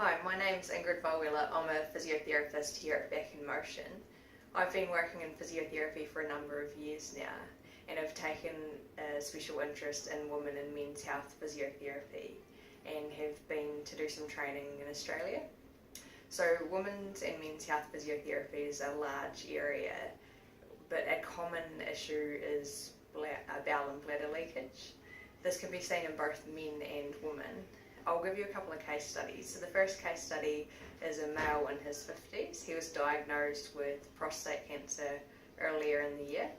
Hi, my name's Ingrid Vollweiler. I'm a physiotherapist here at Back in Motion. I've been working in physiotherapy for a number of years now, and I've taken a special interest in women and men's health physiotherapy and have been to do some training in Australia. So women's and men's health physiotherapy is a large area, but a common issue is bowel and bladder leakage. This can be seen in both men and women. I'll give you a couple of case studies. So the first case study is a male in his 50s. He was diagnosed with prostate cancer earlier in the year.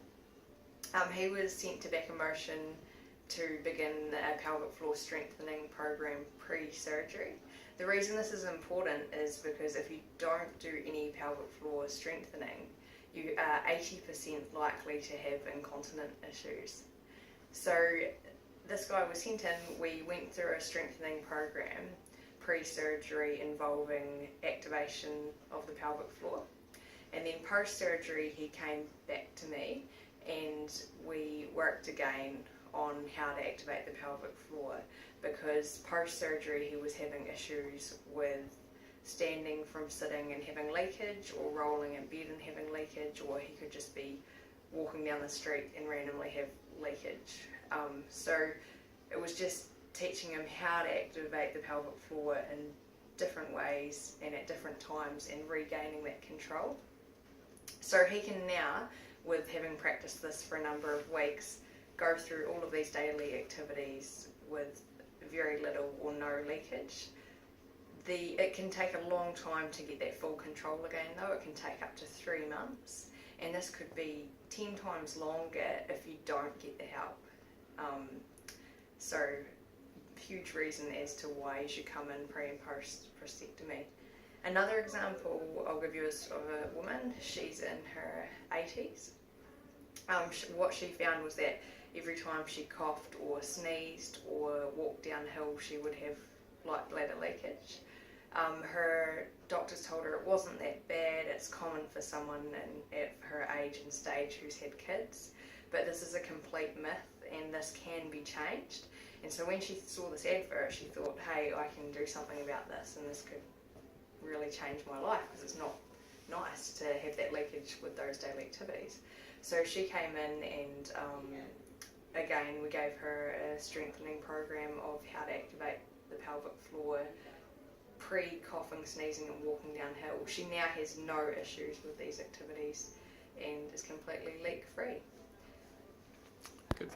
He was sent to Back in Motion to begin a pelvic floor strengthening program pre-surgery. The reason this is important is because if you don't do any pelvic floor strengthening, you are 80% likely to have incontinent issues. So this guy was sent in, we went through a strengthening program pre-surgery involving activation of the pelvic floor, and then post-surgery he came back to me and we worked again on how to activate the pelvic floor, because post-surgery he was having issues with standing from sitting and having leakage, or rolling in bed and having leakage, or he could just be walking down the street and randomly have leakage. So it was just teaching him how to activate the pelvic floor in different ways and at different times and regaining that control. So he can now, with having practiced this for a number of weeks, go through all of these daily activities with very little or no leakage. It can take a long time to get that full control again though. It can take up to 3 months, and this could be 10 times longer if you don't get the help. So huge reason as to why you should come in pre and post prostatectomy. Another example I'll give you is of a woman. She's in her 80s. What she found was that every time she coughed or sneezed or walked downhill, she would have light bladder leakage. Her doctors told her it wasn't that bad, it's common for someone at her age and stage who's had kids, but this is a complete myth and this can be changed. And so when she saw this advert, she thought, hey, I can do something about this and this could really change my life, because it's not nice to have that leakage with those daily activities. So she came in and again we gave her a strengthening program of how to activate the pelvic floor pre-coughing, sneezing and walking downhill. She now has no issues with these activities and is completely leak free. Good.